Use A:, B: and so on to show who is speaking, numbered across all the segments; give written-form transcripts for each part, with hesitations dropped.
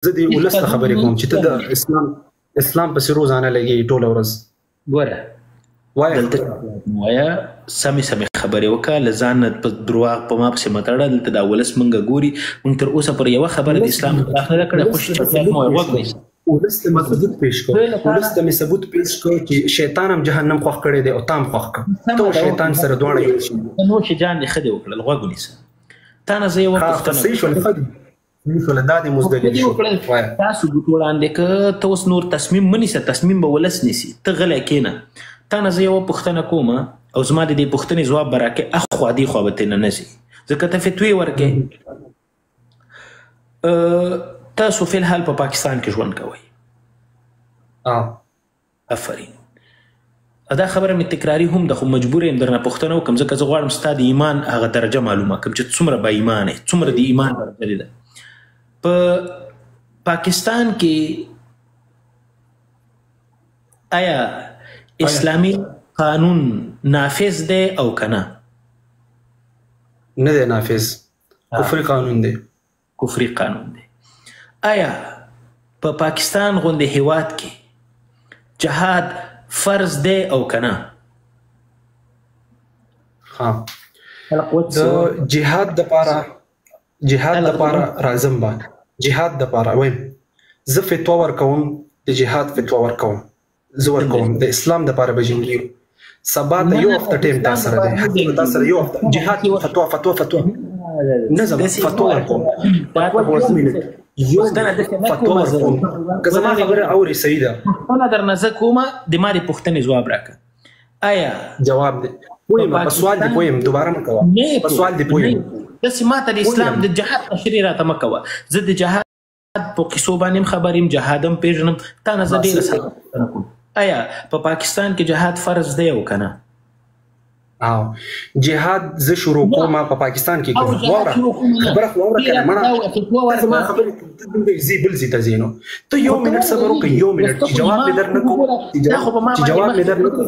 A: زه دې ولس ته خبرې کوم چې ته د اسلام پسې روزانه لګي ټوله ورځ.
B: ګوره دلته وایه سمې خبرې وکړه، له ځان نه په درواغ په ما پسې مه تړه. دلته دا ولس مونږ ګوري، مونږ تر اوسه پر یوه خبره د اسلام داخله کړې خو
A: ولس ته مې ثبوت پیش کړ چې شیطان هم جهنم خوښ کړی دی او تا هم خوښ کړ. ته شیطان سره دواړه یو شي.
B: نور چې جان دې ښه دې وکړل، غوږ ونیسه. تا نه زه یوه پوښتنه تاسو ګوت وړاندې که ته اوس نور تصمیم مه نیسه، تصمیم به ولس نیسي. ته غلی کښېنه. تا نه زه یوه پوښتنه کوم او زما د دې پوښتنې ځواب به راکړې، اخوا دې خوا به ترې نه ځي، ځکه ته فتوې ورکړې. تاسو فی الحال په پاکستان کې ژوند کوئ. آفرین. دا خبره مې تکراري هم ده، خو مجبور یم درنه پوښتنه وکړم ځکه زه غواړم ستا د ایمان هغه درجه معلومه کړم چې څومره با ایمان یې، څومره د ایمان درجه ده. په پاکستان کې آیا اسلامي قانون نافذ دی او که نه؟
A: نه دی نافذ، کفري قانون دی.
B: کفري قانون دی. آیا په پاکستان غوندې هیواد کې جهاد فرض دی او که نه؟
A: د جهاد دپاره راځم به جهاد دپاره وایم زه فتوا ورکوم، د جهاد فتوا ورکوم، زه ورکوم د اسلام دپاره به جنګېږو. سبا ته یو هفته ټایم تا سره دی، تا سره یو هفته جهاد فتوا نظم فتوا ورکوم، یو فتوا ورکوم. که زما خبره اورې صحیح ده.
B: پوښتنه درنه زه کومه، د ما د پوښتنې ځواب راکړه. آیا
A: جواب دی پویم په سوال دی پویم، دوباره مه کوه په سوال دی پویم.
B: داسې ما ته د اسلام د جهاد تشریح راته مه کوه. زه د جهاد په قصو باندې هم خبر یم، جهاد هم پېژنم. تا نه زه ډېره سره کوم. آیا په پاکستان کې جهاد فرض دی او که نه؟
A: جهاد زه شروع کوم په پاکستان کې کوم. واوره خبره خو واوره کنه مړه، زما خبرې ځي بل ځي ته ځي نو ته یو منټ صبر وکړه، یو منټ چې جواب مې در نه کوم، چې جواب مې در نه کوم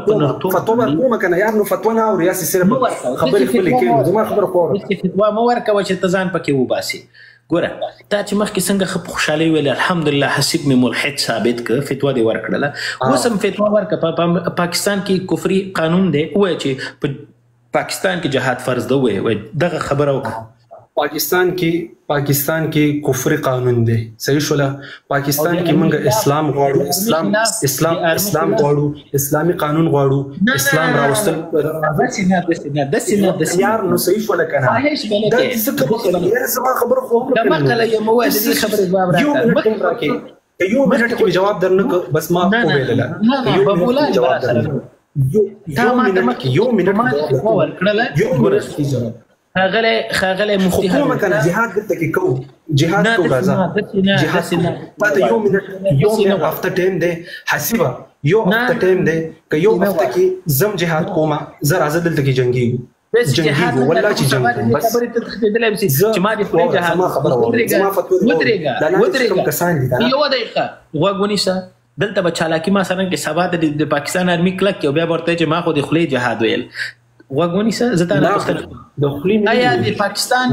A: کومه فتوا ورکومه کنه یار. نو فتوا نه اورې یاسې صرف خبرې خپلې کوي. زما خبره خو واوره،
B: فتوا مه ورکوه چې ته ځان پکې وباسې. ګوره تا چې مخکې څنګه ښه په خوشحالۍ ویلې الحمدلله حسیب مې ملحد ثابت که فتوا دې ورکړله. اوس هم فتوا ورکړه. په پاکستان کې کفري قانون دی، ووایه چې په پاکستان کې جهاد فرض ده، ووایه دغه خبره وکړه.
A: پاکستان کې کفري قانون دی، صحیح شوله. پاکستان کې موږ اسلام غواړو، اسلام غواړو، اسلامي قانون غواړو، اسلام راوستل. یار نو صحیح شوله کنه. زما خبره خو یو منټ کې جواب درنه بس ما وویله یو منټ
B: ښاغلی مفتي
A: حکومه کنه جهاد دلته کې کوو، جهاد کوو راځه جهاد پاته یو منټ هفته ټایم دی حسیبه، یو هفته ټایم دی که یو هفته کې زم جهاد کومه زه راځه دلته کې جنګېږو والله چې جنګ بس
B: زما خبره
A: کوم کسان دي
B: یوه دقیقه غوږ ونیسه. دلته به چالاکي ما سره کې سبا د پاکستان آرمي کلک کې بیا به ورته چې ما خو د خولې جهاد ویل. غوږ ونیسه زه تا نه پوښتنه آیا د پاکستان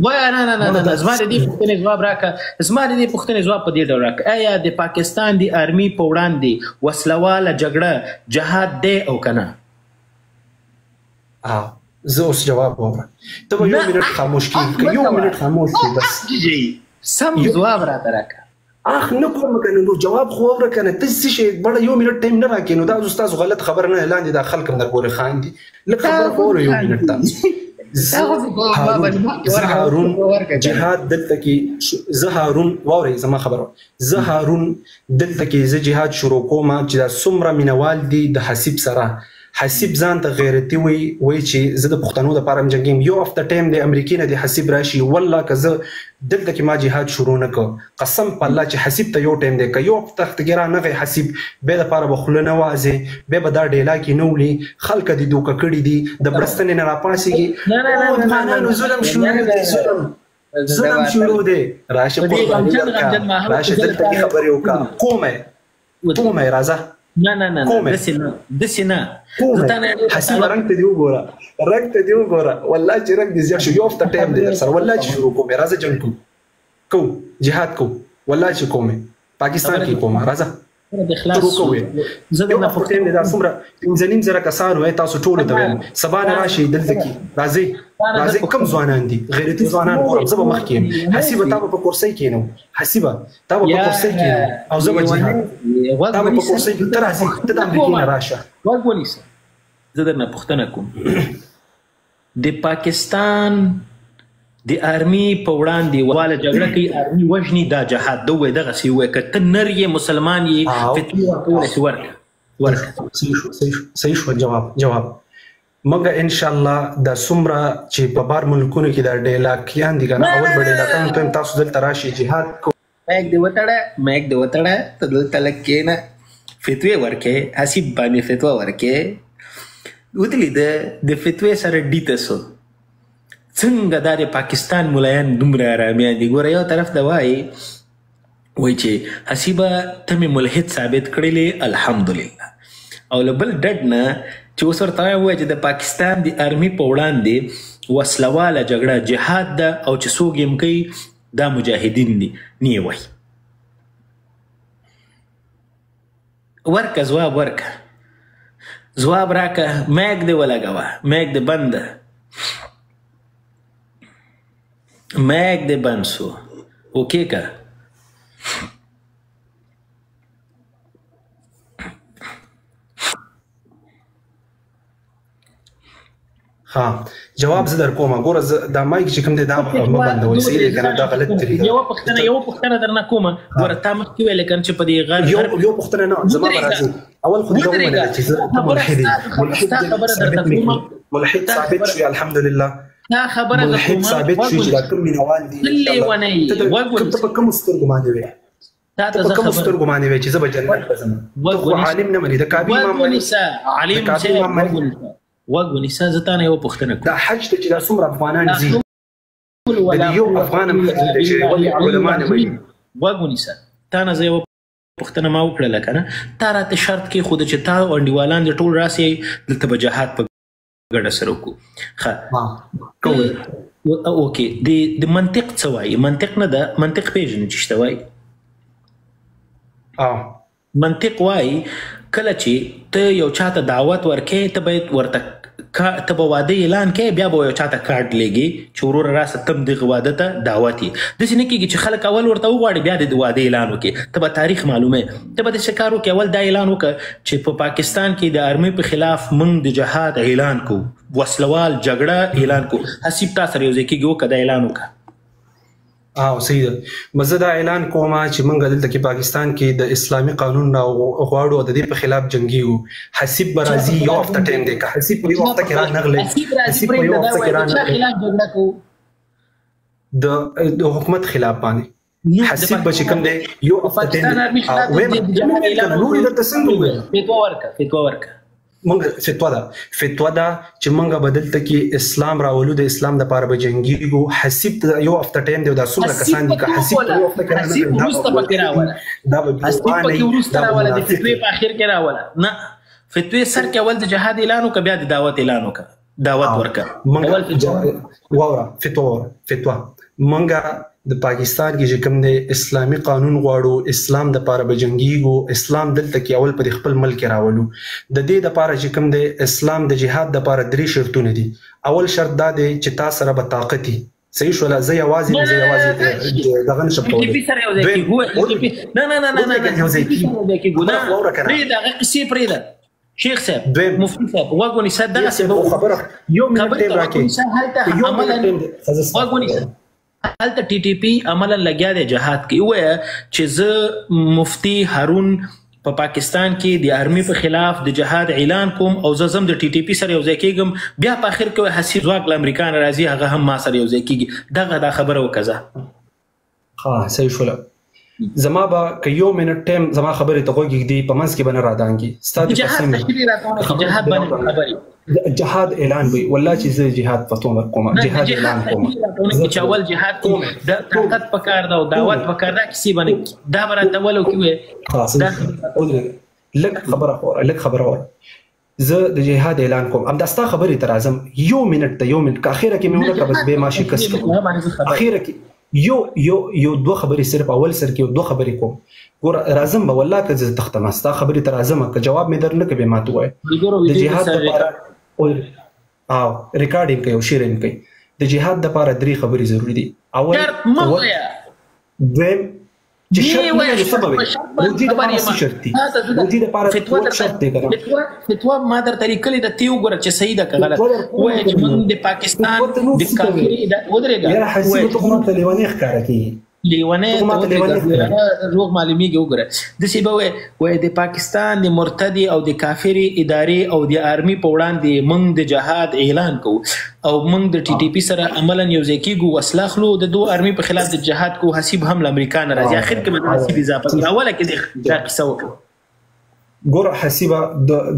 B: وایه نه زما د دې پوښتنې ځواب راکړه. زما د دې پوښتنې ځواب په دې ډول راکړه، آیا د پاکستان د آرمي په وړاندې وسلواله جګړه جهاد دی او که نه؟
A: زه اوس جواب واورم. ته به یو منټ خاموش کړي، یو منټ خاموش کړي بس
B: سم ځواب راته راکړه.
A: نه کوم کنه نو جواب خو واوره کنه. ته څه شي بړه یو منټ ټایم نه راکې نو دا استاد غلط خبر نه لاندې دا خلک هم در پورې خاندي. لکه خبره خو یو منټ ته زه هارون جهاد دلته کې زه هارون واورئ زما خبره، زه هارون دلته کې زه جهاد شروع کوم چې دا څومره مینوال دي د حسیب سره. حسیب ځان ته غیرتي وایي چې زه د پښتنو دپاره هم جنګېږم. یو هفته ټایم دی امریکې نه د حسیب راشي والله که زه دلته کې ما جهاد شروع نه کړ قسم په الله چې حسیب ته یو ټایم دی که یو هفته ته رانغی حسیب بیا دپاره به خوله نه وازې بیا به دا ډیلا کې نه وړي. خلکه دې دوکه کړي دي د بړستنې نه راپاڅېږي افغانانو ظلم شروع دی، ظلم شروع دی. راشه راشه دلته کې خبرې وکړه. کومه راځه
B: نه داسې نه
A: حسیب رنګ ته دی وګوره والله چې رنګ دې زیات شو یو هفته ټایم دی در سره والله چې شروع کوم راځه جنګ کو جهاد کو والله چې کوم پاکستان کې کوم راځه زه د پښتون د څومره 15,000 کسان وای تاسو ټول ته وایم سبا نه راشي دلته کې راځي کوم ځوانان دي غیرتي ځوانان ګورم زه به مخ کېم حسیبه تا په کورسۍ کېنو او زه به جهاد تا په کورسۍ کې تر راځي ته د امریکا نه راشه
B: ونیسه زه درنه پوښتنه کوم د پاکستان د آرمي په وړاندې واله جګړه کوي آرمي وژني دا جهاد دوی دغسې ووایي که ته نر یې مسلمان یې فتوی ورکولی شي ورکړه
A: صحیح شو جواب مګه انشاءالله دا څومره چې په بار ملکونو کې دا ډیلاکیان دي که نه اول به ډیلاکانو ته هم تاسو دلته راشي جهاد
B: مایک دې وتړه ته دلته لږ کښېنه فتوی ورکې حسیب باندې فتوا ورکې ودلېده د فتوی سره ډیته سو څنګه دا د پاکستان ملایان دومره ارامیان دي ګوره یو طرف ته وایي چې حسیبه ته مې ملحد ثابت کړلې الحمدلله او له بل ډډ نه چې اوس ورته وایي چې د پاکستان د آرمي په وړاندې وسلواله جګړه جهاد ده او چې څوک یې کوي دا مجاهدین دي نه یې وایي ورکه ځواب راکه میک دې ولګوه میک دې بنده میک دې بند شو اوکې که
A: جواب زه در کومه ګوره دا مایک چې کوم دی دا مه بندوئ صحیح دی که نه دا غلط طریقه
B: یوه پوښتنه درنه کومه ګوره تا مخکې ویلې که نه چې په دې غږ
A: یو پوښتنه نه زما به راځي اول خو دا ومنله چې زه ملحد ثابت شوي الحمدلله
B: دا خبره
A: ملحد ثابت شوي چې دا کوم مینوال دي ته په کومو سترګو باندې وې ته په کومو سترګو باندې وې چې زه به جنت ته ځم ته خو عالم نه منې د کعبې امام منې
B: ونیسه زه تا نه یوه پوښتنه کوم
A: دا حج ته چې دا څومره افغانان ځي د یو افغان هم حج دی چې علما نه مني
B: ونیسه تا نه زه یوه پوښتنه ما وکړله که نه تا راته شرط کېښوده چې تا انډیوالان د ټول راسئ دلته به جهاد په ګډه سره وکړو اوکې د منطق څه وایي منطق نه ده منطق پېژنې چې شته وایي منطق وایي کله چې ته یو چاته دعوت ورکې ته باید ورته ته به واده اعلان کوې بیا به یو چاته کارډ لیږې چې وروره راسه تم دغه واده ته دعوت یې داسې نه کېږي چې خلک اول ورته وغواړي بیا د واده اعلان وکړي ته به تاریخ معلومې ته به داسې کار وکړې اول دا اعلان وکړه چې په پاکستان کې د آرمي په خلاف موږ د جهاد اعلان کوو وسلوال جګړه اعلان کوو حسیب تا سره یو ځای کېږي وکړه دا اعلان وکړه
A: صحیح ده زه دا اعلان کوم چې موږ دلته کې پاکستان کې د اسلامي قانون غواړو او د دې په خلاف جنګیږو حسیب به راځي یو هفته ټایم دی که حسیب په یو هفته کې رانغلی حسیب په یو هفته کې رانغلی د حکومت خلاف باندې حسیب به چې کوم دی یو هفته ټایم دی نورې درته څنګه وویل
B: فتوا ورکه
A: مونږ فتوا ده چې مونږ به دلته کې اسلام راولو د اسلام دپاره به جنګیږو حسیب ته یو هفته ټایم دی او دا څومره کسان دي که حسیب په یو هفته کې
B: حسیب وروسته پکې راوله
A: دا به
B: حسیب پکې وروسته راوله د فتوی په اخر کې راوله نه فتوی سر کې اول د جهاد اعلان وکړه بیا د دعوت اعلان وکړه دعوت ورکړه
A: واوره فتوا مونږ د پاکستان کې چې کوم دی اسلامي قانون غواړو اسلام دپاره به جنګیږو اسلام دلته کې اول په خپل ملک راولو د دې دپاره چې کوم دی اسلام د جهاد دپاره 3 شرطونه دي اول شرط دا دی چې تا سره به طاقت وي صحیح شوله زه یوازې دغه نشم
B: کولی شیخ صاحب مفتی صاحب غوږ ونیسه دغسې
A: خبره یو منټ ټایم راکړئ
B: غوږ ونیسه هلته ټي ټي پي عملا لګیا دی جهاد کې ووایه چې زه مفتی هارون په پاکستان کې د آرمي په خلاف د جهاد اعلان کوم او زه ځم د ټي ټي پي سره یو ځای کېږم بیا په آخر کې حسیب ځواک له امریکا نه راځي هغه هم ما سره یو ځای کېږي دغه دا خبره وکړه
A: صحیح شوله زما به که یو منټ ټایم زما خبرې ته غوږ ږدي په منځ کې به نه رادانګي ستا د جهاد اعلان وي والله چې زه جهاد فتوا ورکوم جهاد اعلان کوم
B: چې اول جهاد کوم د طاقت پکار ده او دعوت پکار ده کسی باندې دا به راته ولو کې وي
A: لږ خبره وره زه د جهاد اعلان کوم ام دا ستا خبرې ته راځم یو منټ ته یو منټ که اخره کې مې ونه بس بې ماشي کس کوم اخره کې یو دوه خبرې صرف اول سر کې دوه خبرې کوم ګور راځم به والله که زه تختم ستا خبرې ته راځم که جواب مې در نه کوي ما ته وایي د جهاد لپاره او ریکارډینګ کوي او شیرینګ کوي د جهاد لپاره درې خبرې ضروری دي اول دویم چې شرط نه وي سبب وي ودې لپاره څه شرط دي ودې لپاره شرط دی کنه
B: فتوا ما درته لیکلې ده تی وګوره چې صحیح ده که غلط وایي چې موږ د پاکستان د کافري ودرېږه
A: یاره حسیبه ته خو ماته لیونی ښکاره کېږي
B: لیونی روغ معلومیږي وګوره داسې به وایي د پاکستان د مرتدي او د کافري ادارې او د آرمي په وړاندې موږ د جهاد اعلان کوو او موږ د ټي ټي پي سره عملا یوځای کېږو وسله اخلو د دوه آرمي په خلاف د جهاد کوو حسیب هم له امریکا نه راځي اخر کې به د حسیب اضافه کوي اوله کې دا قصه وکړو
A: ګوره حسیبه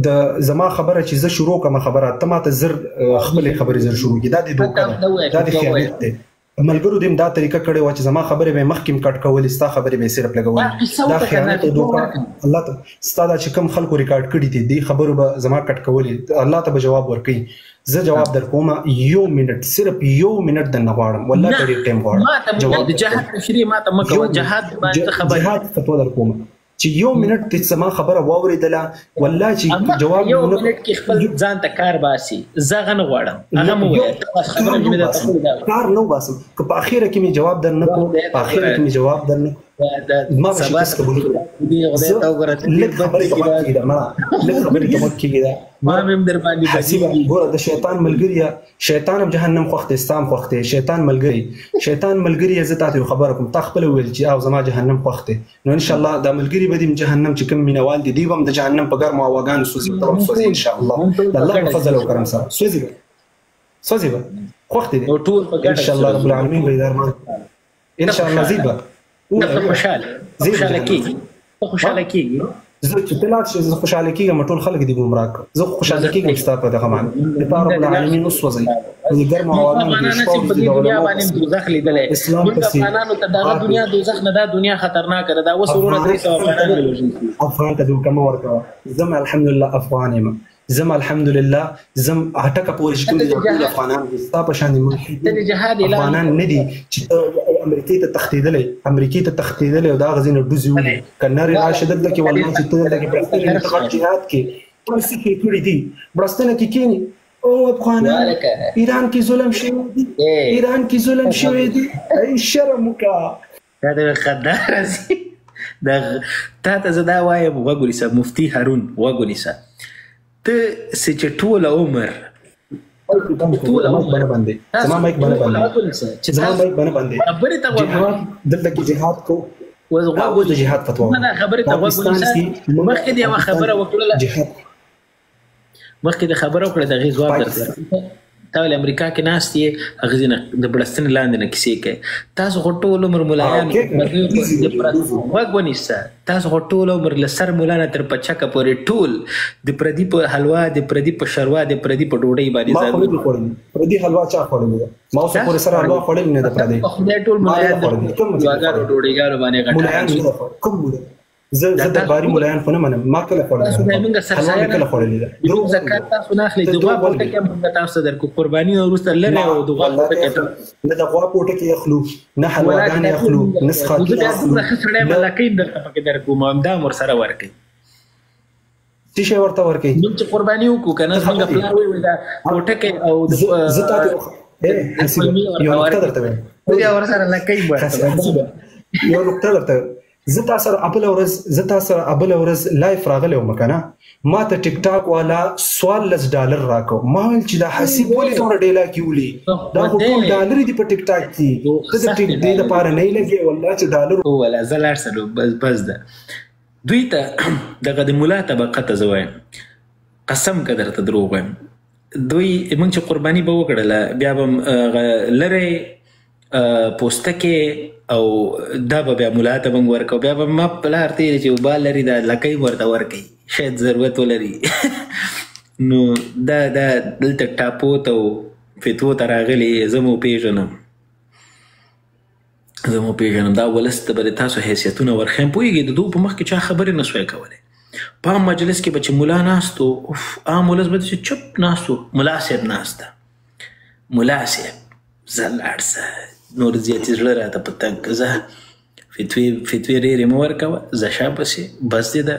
A: د زما خبره چې زه شروع کوم خبره ته ماته زر خپلې خبرې زر شروع کړي دا د دوکه دا د خیانت دی ملګرو دیم دا طریقه کړې و چې زما خبرې به مخکې کټ کولې ستا خبرې به صرف لګولې دا خیانت او دوکه الله ته ستا دا چې کوم خلکو ریکارډ کړي دي دې خبرو به زما کټ کولې الله ته به جواب ورکړي زه جواب در کوم یو منټ صرف یو منټ د نه غواړم والله ډېر ټایم غواړم
B: جواب د جهاد تشریح ما ته مکو جهاد باندې خبر
A: جهاد فتوا در کوم چې یو منټ ته زما خبره واورېدله والله چې جواب
B: یو منټ کې خپل ځان ته کار باسي زه غن غواړم هغه مو خبره مې ده
A: کار نو باسم که په اخیره کې مې جواب در نه کوم په اخیره کې مې جواب در نه ما به شکست قبول کړم لږ خبرې ته وخت کېږي ما لږ خبرې ته وخت کېږي
B: ما هم در باندې
A: حسیبه ګوره د شیطان ملګری شیطان هم جهنم خوښ دی ستا هم خوښ دی شیطان ملګری زه تاسو خبره کوم تا خپل ویل چې او زما جهنم خوښ دی نو ان شاء الله دا ملګری به دې جهنم چې کوم مینوال دي هم د جهنم په ګرمو هواګانو سوځي ان شاء الله الله په فضل او کرم سره سوځي خوښ دی ان شاء الله رب العالمین به درمان ان شاء الله زیبا
B: ته خوشاله کېږي
A: زه چې طلعت شي زه خوشاله کېږم ټول خلک دې ګمراه کړ زه خوشاله کېږم ستا په دغه باندې د رب العالمین وسوځي د ګرم هواګانو کې شپه د
B: دنیا باندې دوزخ لیدلې موږ افغانانو ته دغه دنیا دوزخ نه دا دنیا خطرناک ده دا اوس ورونه 300
A: افغان ته دوه کم ورکوه زم الحمدلله افغان یم زم الحمدلله زم هټکه پورې شکل دي افغانان ستا په شان افغانان نه دي چې امریکای ته تختیدلې او دا غزینه ډوزي ولي کناري راشد دلته والله چې ته دغه بلستان جهاد کې ټول څه کې کړی دي بلستان کې کېني او افغانان ایران کې ظلم شوی دی ای شرم وکړه
B: دا د خدای راځي دا ته زدا وایم وګوري صاحب مفتي هارون وګوري صاحب ته چې ټول عمر
A: زما مایک باندې دلته کې جهاد کو او د جهاد فتوا
B: نه خبره ته مخکې دی خبره وکړه مخکې د خبره وکړه د غي جواب درته تا ول امریکا کې ناستې اغزنه د بلستان لاندې نه کیسې کوي تاسو ټول عمر مولایان وګونیسه تاسو ټول عمر لسر مولانا تر پچکه پورې ټول د پردی په حلوا د پردی په شروا د پردی په ډوډۍ باندې
A: ځای پردی حلوا چا خوړل ما اوس پورې سره حلوا خوړل نه د پردی
B: خدای ټول مولایان دغه ډوډۍ باندې غټه
A: کوم زه د باري مولایان خو نه منم ما کله خوړل
B: موږ سره کله خوړل دي زکات تاسو نه اخلي دغه پورته کې موږ تاسو درکو قرباني او وروسته لره او دغه پورته کې
A: نه دغه پورته کې اخلو نه حلواګان اخلو نسخه
B: اخلو خسرې ملکین درته پکې درکو ما امدا مر سره ورکي
A: څه شي ورته ورکي
B: موږ قرباني وکړو کنه څنګه پلان وي دا پورته کې او
A: زته یو نقطه درته وایم
B: بیا ور سره لکې
A: یو نقطه درته زه تاسو سره ابل ورځ لایف راغلی وم کنه ما ته ټیک ټاک والا $14 راکو ما ویل چې دا حسیب ولې څومره ډیلا کیولي دا خو ټول ډالر دي په ټیک ټاک کې ته د ټیک دې لپاره نه لګي والله چې ډالر
B: ولا زلار سره بس ده دوی ته دغه د مولا طبقه ته زوایم قسم قدر ته دروغ وایم دوی موږ چې قرباني به وکړله بیا به لره پوستکې او دا به بیا مولا ته موږ ورکو بیا به ما پلار ته چې وبال لري دا لکۍ ورته ورکوي شاید ضرورت ولري نو دا دلته ټاپو ته فتوو ته راغلي زه مو پیژنم دا ولس ته به د تاسو حیثیتونه ورښیم پوهېږي د دوی په مخ کې چا خبرې نه سوی کولی په مجلس کې به چې ملا ناستو عام ولس به چې چپ ناستو ملا صاحب ناسته ملا صاحب زه لاړ شه نور زیاتې زړه راته په تګ زه فتوې ډېرې مه ورکوه زه شا پسې بس دې ده